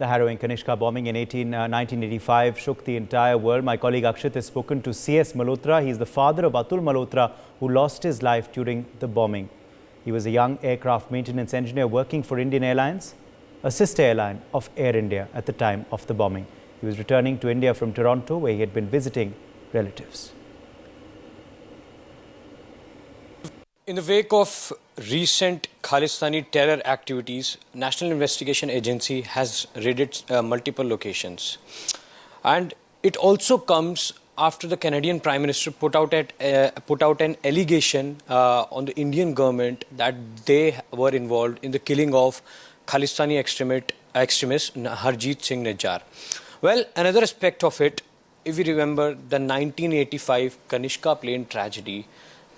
The harrowing Kanishka bombing in 1985 shook the entire world. My colleague Akshit has spoken to C.S. Malhotra. He is the father of Atul Malhotra, who lost his life during the bombing. He was a young aircraft maintenance engineer working for Indian Airlines, a sister airline of Air India, at the time of the bombing. He was returning to India from Toronto, where he had been visiting relatives. In the wake of recent Khalistani terror activities, National Investigation Agency has raided multiple locations. And it also comes after the Canadian Prime Minister put out an allegation on the Indian government that they were involved in the killing of Khalistani extremist Harjeet Singh Nijjar. Well, another aspect of it, if we remember the 1985 Kanishka plane tragedy,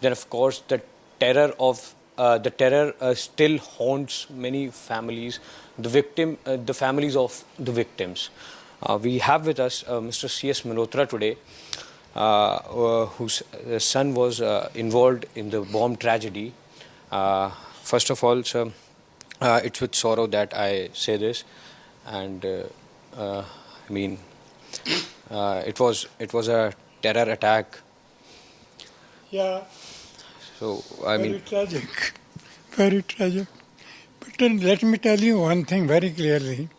then of course the terror still haunts many families, the families of the victims. We have with us Mr. C.S. Malhotra today, whose son was involved in the bomb tragedy. First of all, sir, it's with sorrow that I say this, and it was a terror attack. Yeah. So very tragic, very tragic. But let me tell you one thing very clearly,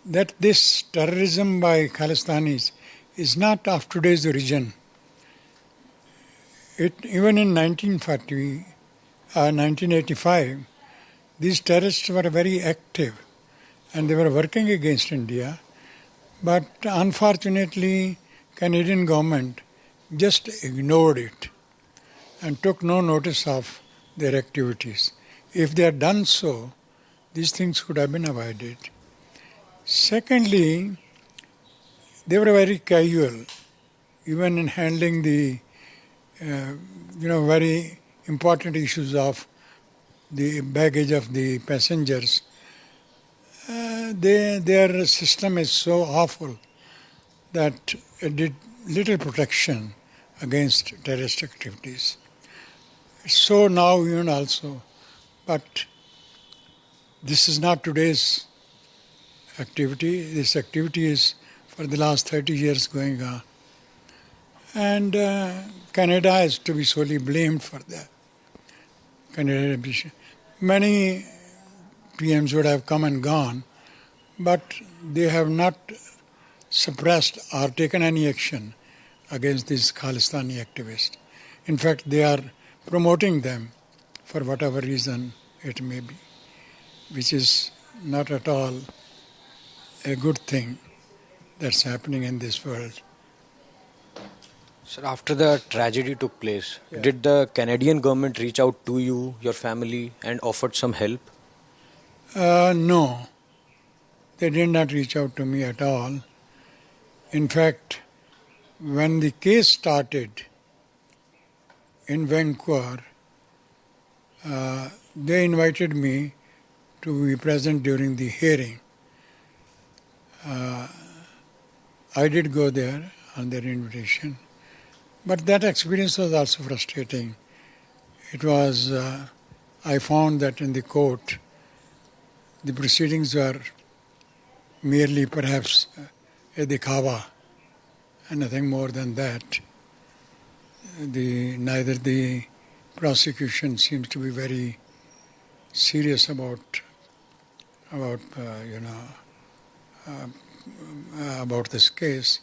that this terrorism by Khalistanis is not of today's origin. Even in 1985, these terrorists were very active and they were working against India. But unfortunately, Canadian government just ignored it and took no notice of their activities. If they had done so, these things could have been avoided. Secondly, they were very casual, even in handling the very important issues of the baggage of the passengers. Their system is so awful that it did little protection against terrorist activities. So now even also, but this is not today's activity. This activity is for the last 30 years going on. And Canada is to be solely blamed for that. Many PMs would have come and gone, but they have not suppressed or taken any action against these Khalistani activists. In fact, they are promoting them for whatever reason it may be, which is not at all a good thing that's happening in this world. Sir, after the tragedy took place, did the Canadian government reach out to you, your family, and offered some help? No, they did not reach out to me at all. In fact, when the case started in Vancouver, they invited me to be present during the hearing. I did go there on their invitation, but that experience was also frustrating. It was, I found that in the court, the proceedings were merely perhaps a dikhawa and nothing more than that. Neither the prosecution seems to be very serious about this case,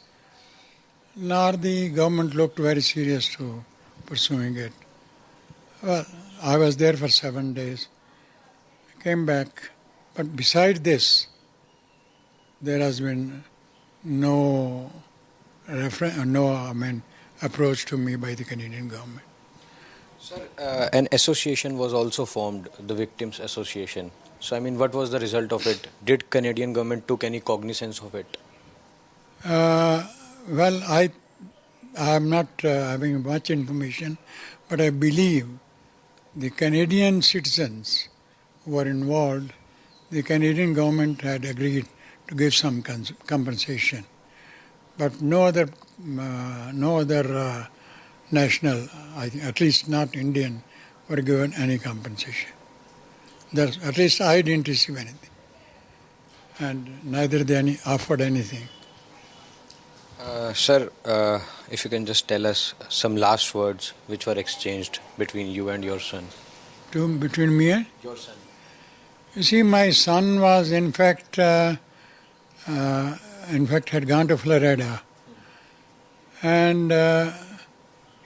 nor the government looked very serious to pursuing it. Well, I was there for 7 days, came back, but beside this, there has been no approach to me by the Canadian government. Sir, an association was also formed, the Victims Association. So, what was the result of it? Did Canadian government took any cognizance of it? Well, I am not having much information, but I believe the Canadian citizens who were involved, the Canadian government had agreed to give some compensation, but no other national, at least not Indian, were given any compensation. At least I didn't receive anything. and neither they offered anything. Sir, if you can just tell us some last words which were exchanged between you and your son. Between me and? Your son. You see, my son was in fact had gone to Florida, and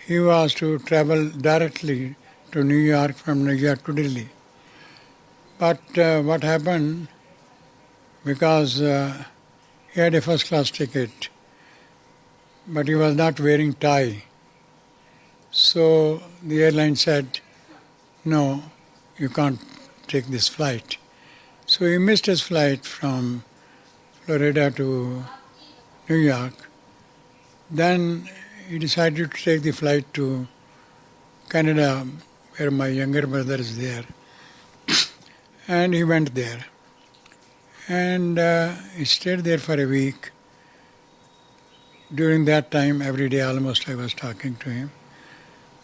he was to travel directly to New York, from New York to Delhi. But what happened, because he had a first class ticket, but he was not wearing tie. So the airline said, no, you can't take this flight. So he missed his flight from Florida to New York. Then he decided to take the flight to Canada, where my younger brother is there. And he went there. And he stayed there for a week. During that time, every day almost I was talking to him.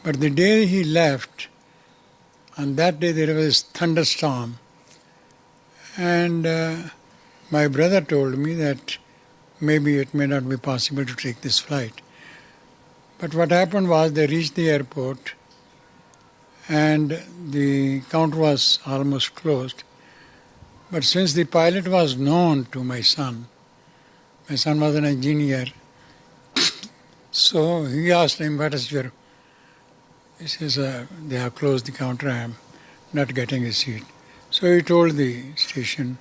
But the day he left, on that day there was a thunderstorm. And my brother told me that maybe it may not be possible to take this flight. But what happened was they reached the airport and the counter was almost closed. But since the pilot was known to my son was an engineer, so he asked him, what is your... He says, they have closed the counter, I am not getting a seat. So he told the station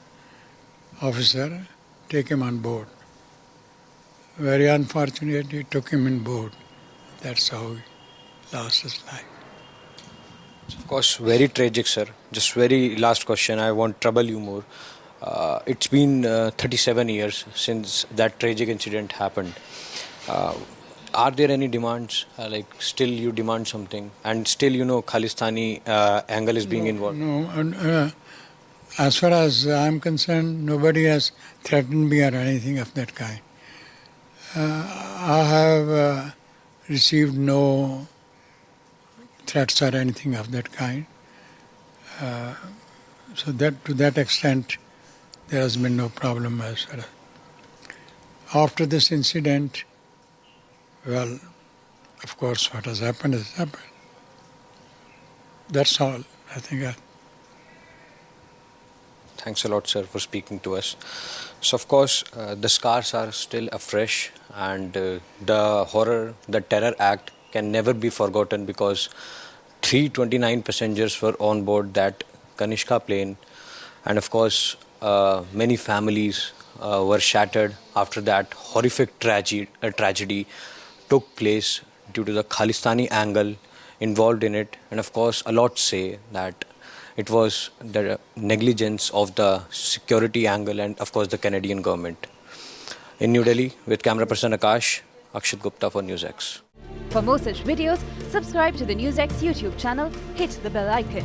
officer, take him on board. Very unfortunately, took him on board. That's how he lost his life. Of course, very tragic, sir. Just very last question. I won't trouble you more. It's been 37 years since that tragic incident happened. Are there any demands? Like still you demand something, and still Khalistani angle is being involved? No. As far as I'm concerned, nobody has threatened me or anything of that kind. I have received no threats or anything of that kind. So that to that extent, there has been no problem as far as. After this incident, well, of course, what has happened has happened. That's all. I think. Thanks a lot, sir, for speaking to us. So, of course, the scars are still afresh, and the horror, the terror act can never be forgotten, because 329 passengers were on board that Kanishka plane, and of course, many families were shattered after that horrific tragedy took place due to the Khalistani angle involved in it. And of course, a lot say that it was the negligence of the security angle and of course the Canadian government. In New Delhi, with camera person Akash, Akshit Gupta for NewsX. For more such videos, subscribe to the NewsX YouTube channel, hit the bell icon.